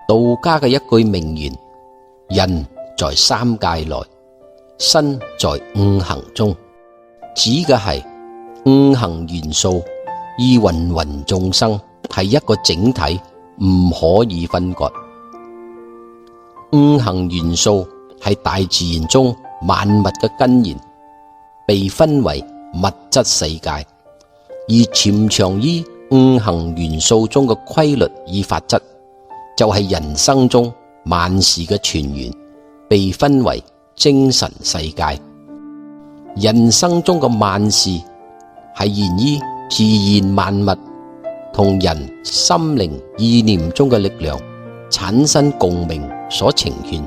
道家嘅一句名言：人在三界內，身在五行中，指嘅係五行元素與芸芸眾生係一個整體，唔可以分割。五行元素係大自然中萬物嘅根源，被分為物質世界，而潛藏於五行元素中嘅規律與法則，就係人生中萬事嘅泉源，被分為精神世界。人生中嘅萬事係源於自然萬物同人心靈意念中嘅力量產生共鳴所呈現，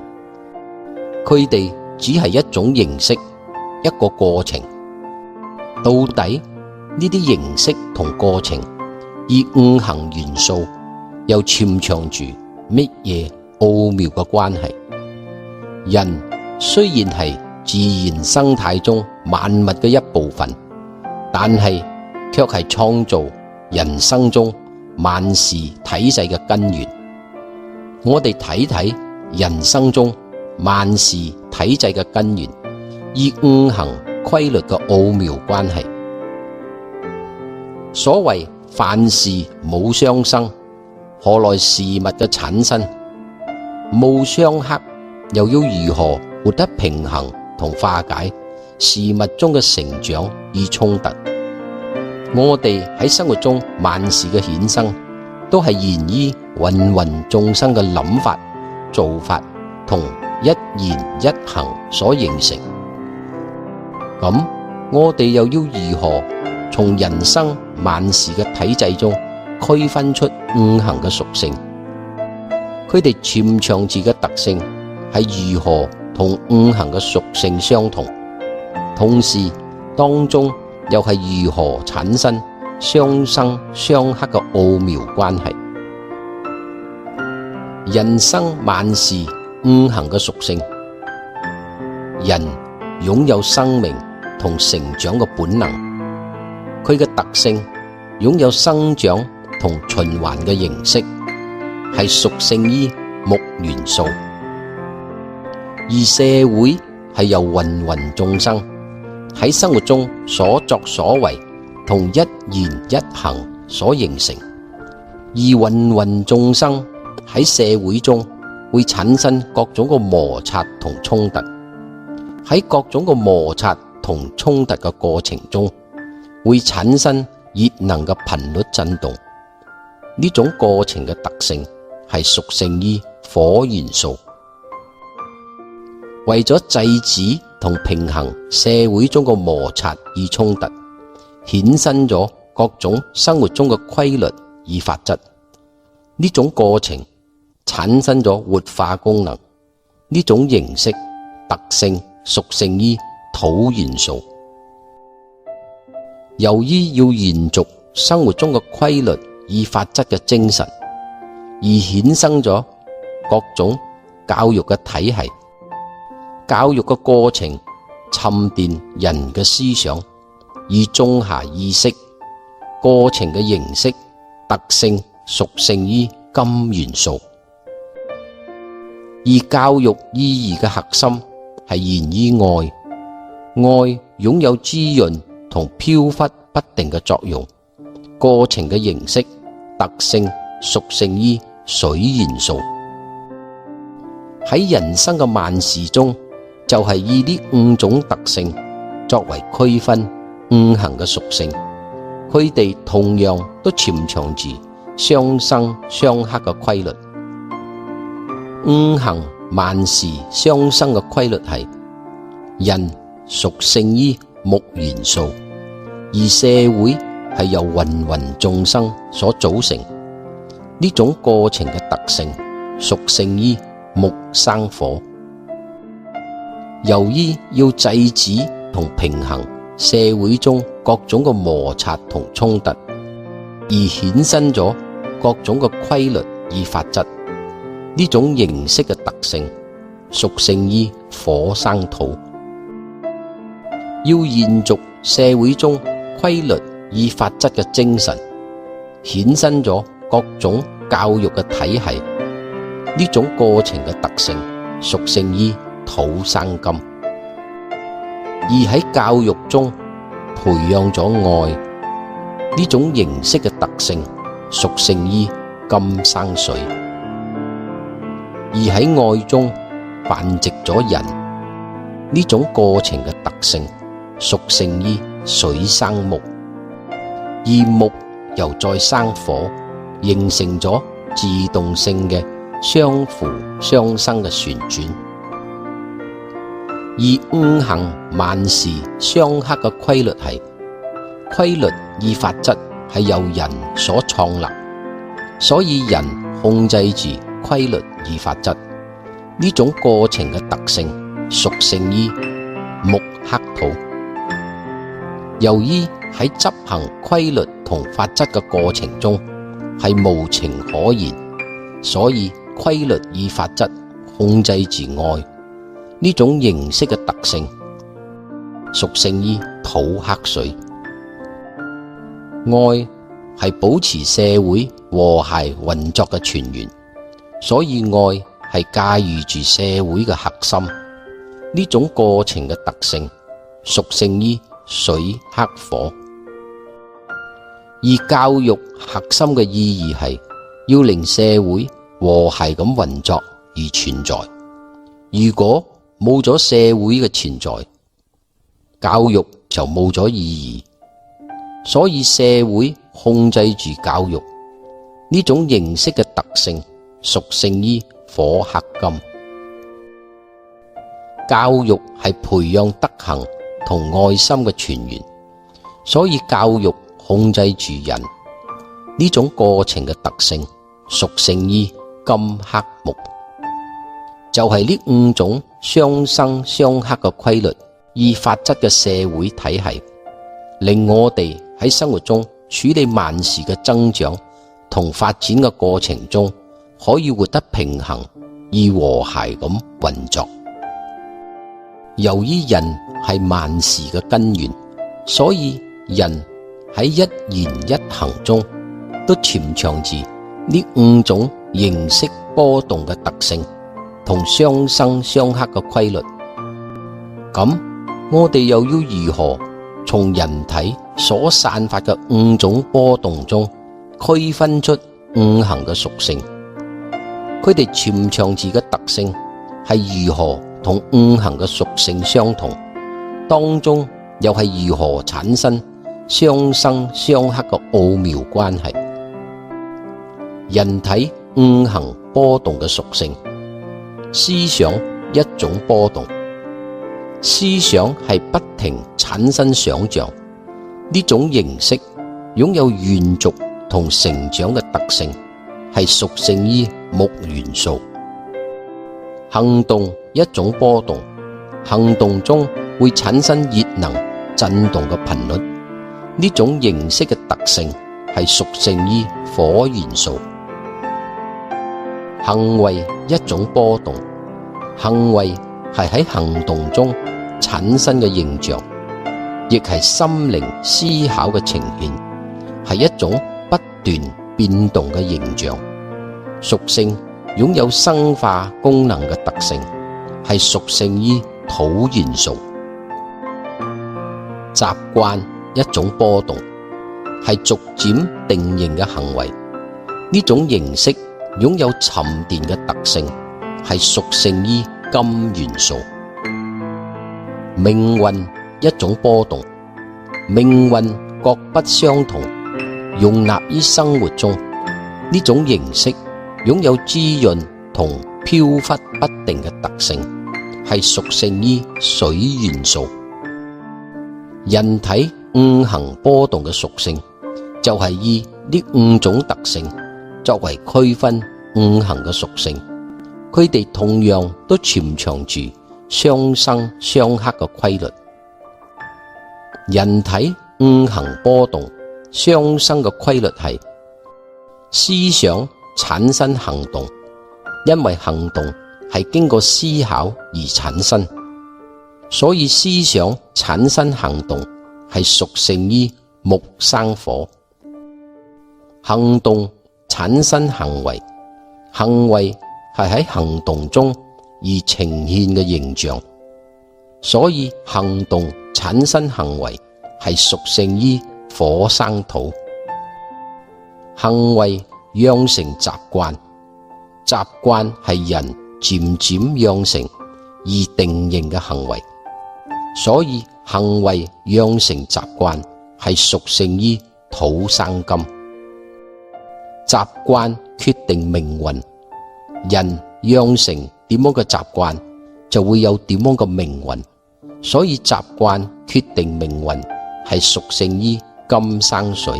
佢哋只係一種形式，一個過程。到底呢啲形式同過程與五行元素又潛藏住乜嘢奧妙嘅關係？人雖然係自然生態中萬物嘅一部分，但係卻係創造人生中萬事體制嘅根源。我哋睇睇人生中萬事體制嘅根源與五行規律嘅奧妙關係。所謂凡事冇相生，何來事物嘅產生？冇相克，又要如何活得平衡同化解事物中嘅成長與衝突？我哋喺生活中萬事嘅衍生，都係源於芸芸眾生嘅諗法、做法同一言一行所形成。咁我哋又要如何從人生萬事嘅體制中區分出五行嘅屬性？佢哋潛藏住嘅特性係如何同五行嘅屬性相同？同時當中又係如何產生相生相克嘅奧妙關係？人生萬事五行嘅屬性，人擁有生命同成長嘅本能，佢嘅特性擁有生長同循環嘅形式，係屬性於木元素。而社會係由芸芸眾生喺生活中所作所為同一言一行所形成，而芸芸眾生喺社會中會產生各種嘅摩擦同衝突。喺各種嘅摩擦同衝突嘅過程中，會產生熱能嘅頻率震動。呢種過程嘅特性係屬性於火元素。為咗制止同平衡社會中嘅摩擦與衝突，衍生咗各種生活中嘅規律與法則。呢種過程產生咗活化功能。呢種形式特性屬性於土元素。由於要延續生活中嘅規律與法則嘅精神，而衍生咗各種教育嘅體系。教育嘅過程沉澱人嘅思想，以種下意識。過程嘅形式特性屬性於金元素。而教育意義嘅核心係源於愛。愛擁有滋潤同飄忽不定嘅作用。過程嘅形式特性屬性於水元素。喺人生嘅萬事中，就係以呢五種特性作為區分五行嘅屬性，佢哋同樣都潛藏住相生相克嘅規律。五行萬事相生嘅規律係：人屬性於木元素，而社會係由芸芸眾生所組成。呢種過程嘅特性屬性於木生火。由於要制止同平衡社會中各種嘅摩擦同衝突，而衍生咗各種嘅規律與法則。呢種形式嘅特性屬性於火生土。要延續社會中規律與法則嘅精神，衍生咗各種教育嘅體系，呢種過程嘅特性屬性於土生金。而喺教育中培養咗愛呢種形式嘅特性屬性於金生水。而喺愛中繁殖咗人呢種過程嘅特性屬性於水生木。而木又再生火，形成咗自動性嘅相輔相生嘅旋轉。而五行萬事相克嘅規律係，規律與法則係由人所創立，所以人控制住規律與法則呢種過程嘅特性屬性於木克土。由於喺執行規律同法則嘅過程中係無情可言，所以規律與法則控制住愛呢種形式嘅特性屬性於土克水。愛係保持社會和諧運作嘅泉源，所以愛係駕馭住社會嘅核心呢種過程嘅特性屬性於水克火。而教育核心嘅意義係要令社會和諧咁運作而存在。如果冇咗社會嘅存在，教育就冇咗意義。所以社會控制住教育呢種形式嘅特性屬性於火克金。教育係培養德行同愛心嘅泉源，所以教育控制住人呢種過程嘅特性屬性於金克木。就係呢五種相生相克嘅規律與法則嘅社會體系，令我哋喺生活中處理萬事嘅增長同發展嘅過程中，可以活得平衡而和諧咁運作。由於人係萬事嘅根源，所以人喺一言一行中都潛藏住呢五種形式波動嘅特性同相生相克嘅規律。咁我哋又要如何從人體所散發嘅五種波動中區分出五行嘅屬性？佢哋潛藏住嘅特性係如何同五行嘅屬性相同？當中又係如何產生相生相克嘅奧妙關係？人體五行波動嘅屬性，思想一種波動，思想係不停產生想像，呢種形式擁有延續同成長嘅特性，係屬性於木元素。行動一種波動，行動中會產生熱能震動嘅頻率，呢種形式嘅特性係屬性於火元素。行為一種波動，行為係喺行動中產生嘅形象，亦係心靈思考嘅呈現，係一種不斷變動嘅形象。屬性擁有生化功能嘅特性，係屬性於土元素。習慣一種波動，係逐漸定型嘅行為，呢種形式擁有沉澱嘅特性，係屬性於金元素。命運一種波動，命運各不相同，容納於生活中，呢種形式擁有滋潤同飄忽不定嘅特性，係屬性於水元素。人體五行波動嘅屬性就係以呢五種特性作為區分五行嘅屬性，佢哋同樣都潛藏住相生相克嘅規律。人體五行波動相生嘅規律係思想產生行動，因為行動係經過思考而產生，所以思想產生行動係屬性於木生火。行動產生行為，行為係喺行動中而呈現嘅形象，所以行動產生行為係屬性於火生土。行為養成習慣，習慣係人漸漸養成而定型嘅行為，所以行為養成習慣係屬性於土生金。習慣決定命運，人養成點樣嘅習慣，就會有點樣嘅命運，所以習慣決定命運係屬性於金生水。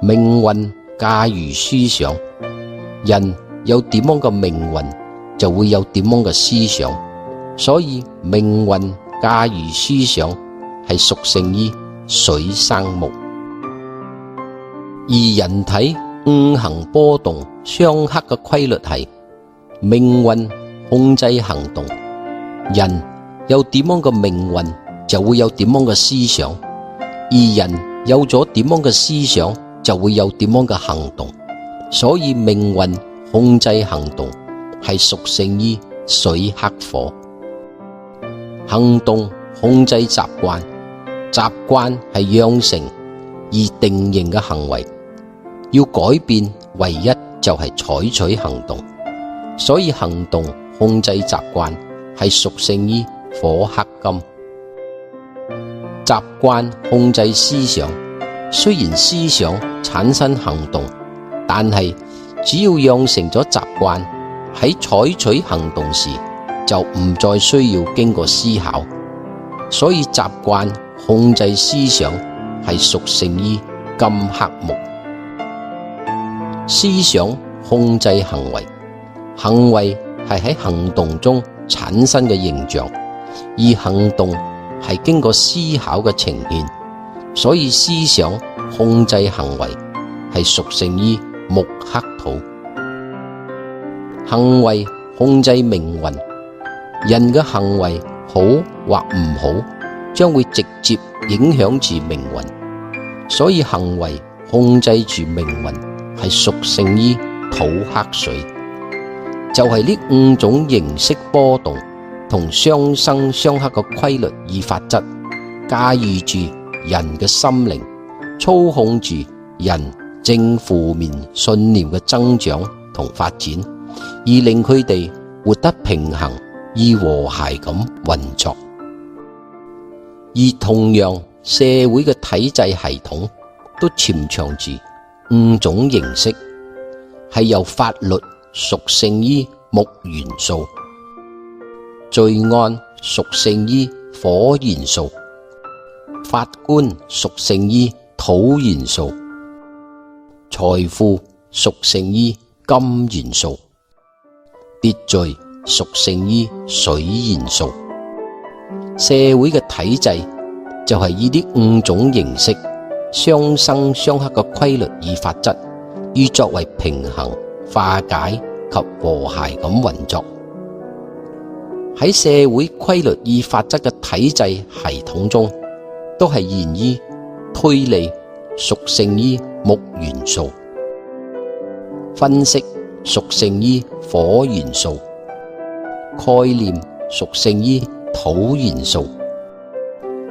命運駕馭思想，人有點樣嘅命運，就會有點樣嘅思想，所以命運駕馭思想係屬性於水生木。而人體五行波動相克嘅規律係命運控制行動，人有點樣嘅命運，就會有點樣嘅思想，而人有咗點樣嘅思想，就會有點樣嘅行動，所以命運控制行動係屬性於水克火。行動控制習慣，習慣係養成而定型嘅行為，要改變唯一就係採取行動，所以行動控制習慣係屬性於火克金。習慣控制思想，雖然思想產生行動，但係只要養成咗習慣，喺採取行動時就唔再需要經過思考，所以習慣控制思想係屬性於金克木。思想控制行為，行為係喺行動中產生嘅形象，而行動係經過思考嘅呈現，所以思想控制行為係屬性於木克土。行為控制命運，人嘅行為好或唔好，將會直接影響住命運，所以行為控制住命運係屬性於土克水。就係呢五種形式波動同相生相克嘅規律與法則，駕馭住人嘅心靈，操控住人正負面信念嘅增長同發展，而令佢哋活得平衡而和諧咁運作。而同樣，社會嘅體制系統都潛藏住五種形式，係由法律屬性於木元素，罪案屬性於火元素，法官屬性於土元素，財富屬性於金元素，秩序屬性於水元素。社會嘅體制就係以呢五種形式相生相克嘅規律與法則，以作為平衡、化解及和諧咁運作。喺社會規律與法則嘅體制系統中，都係源於推理屬性於木元素，分析屬性於火元素，概念屬性於土元素，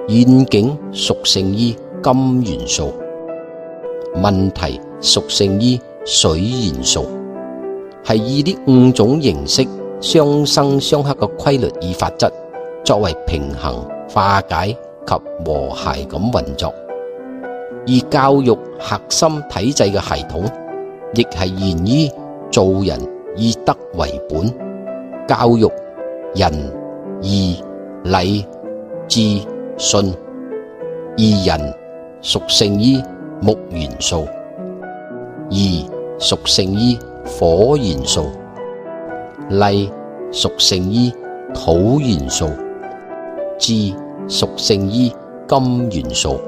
願景屬性於金元素，問題屬性於水元素，係以呢五種形式相生相克嘅規律與法則，作為平衡、化解及和諧咁運作。而教育核心體制嘅系統，亦係源於做人以德為本，教育仁義禮智信，而仁屬性於木元素，義屬性於火元素，禮屬性於土元素，智屬性於金元素，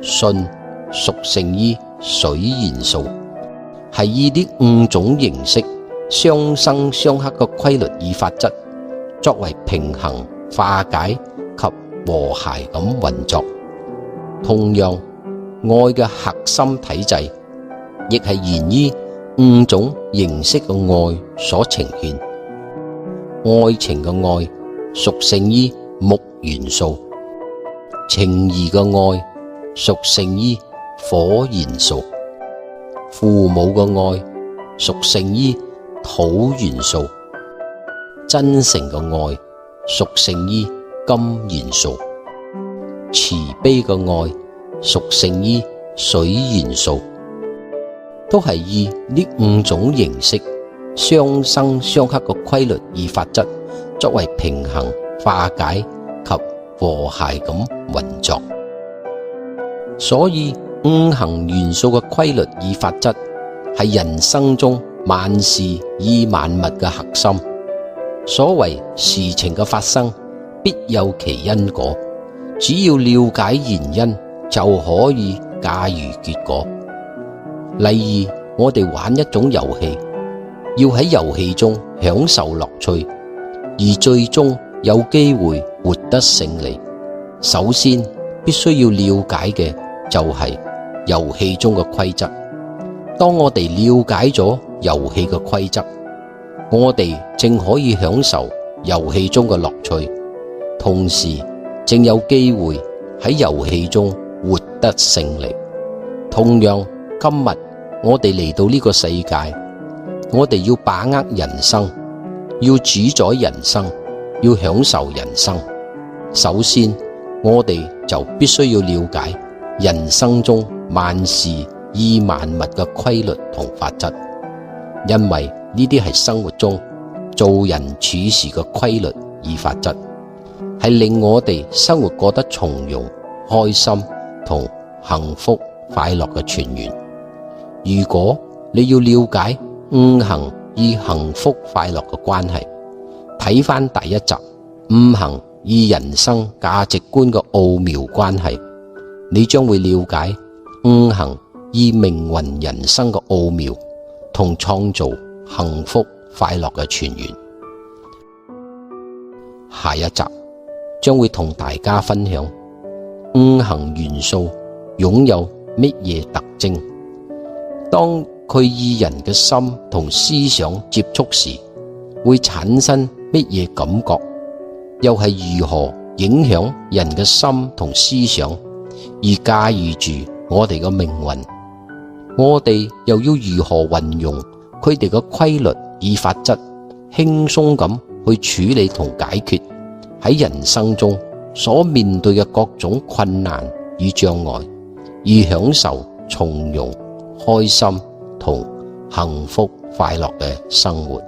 信屬性於水元素，係以呢五種形式相生相克嘅規律與法則，作為平衡、化解及和諧咁運作。同樣，愛嘅核心體制亦係源於5種形式嘅愛所呈現。愛情嘅愛屬性於木元素，情誼嘅愛屬性於火元素，父母嘅愛屬性於土元素，真誠嘅愛屬性於金元素，慈悲嘅愛屬性於水元素，都係以呢5種形式相生相克嘅規律與法則作為平衡、化解及和諧咁運作。所以5行元素嘅規律與法則係人生中萬事與萬物嘅核心。所謂事情嘅發生必有其因果，只要了解原因就可以駕馭結果。例如我哋玩一種遊戲，要喺遊戲中享受樂趣，而最終有機會獲得勝利，首先必須要了解嘅就係遊戲中嘅規則。當我哋了解咗遊戲嘅規則，我哋正可以享受遊戲中嘅樂趣，同時正有機會喺遊戲中獲得勝利。同樣，今日我哋嚟到呢個世界，我哋要把握人生，要主宰人生，要享受人生。首先，我哋就必須要了解人生中萬事與萬物嘅規律同法則，因為呢啲係生活中做人處事嘅規律與法則，係令我哋生活過得從容、開心同幸福快樂嘅泉源。如果你要了解5行與幸福快樂嘅關係，睇返第1集5行與人生價值觀嘅奧妙關係，你將會了解5行與命運人生嘅奧妙同創造幸福快樂嘅泉源。下一集將會同大家分享5行元素擁有乜嘢特徵，當佢與人嘅心同思想接觸時會產生乜嘢感覺，又係如何影響人嘅心同思想而駕馭住我哋嘅命運。我哋又要如何運用佢哋嘅規律與法則，輕鬆咁去處理同解決喺人生中所面對嘅各種困難與障礙，而享受從容、開心同幸福快樂嘅生活。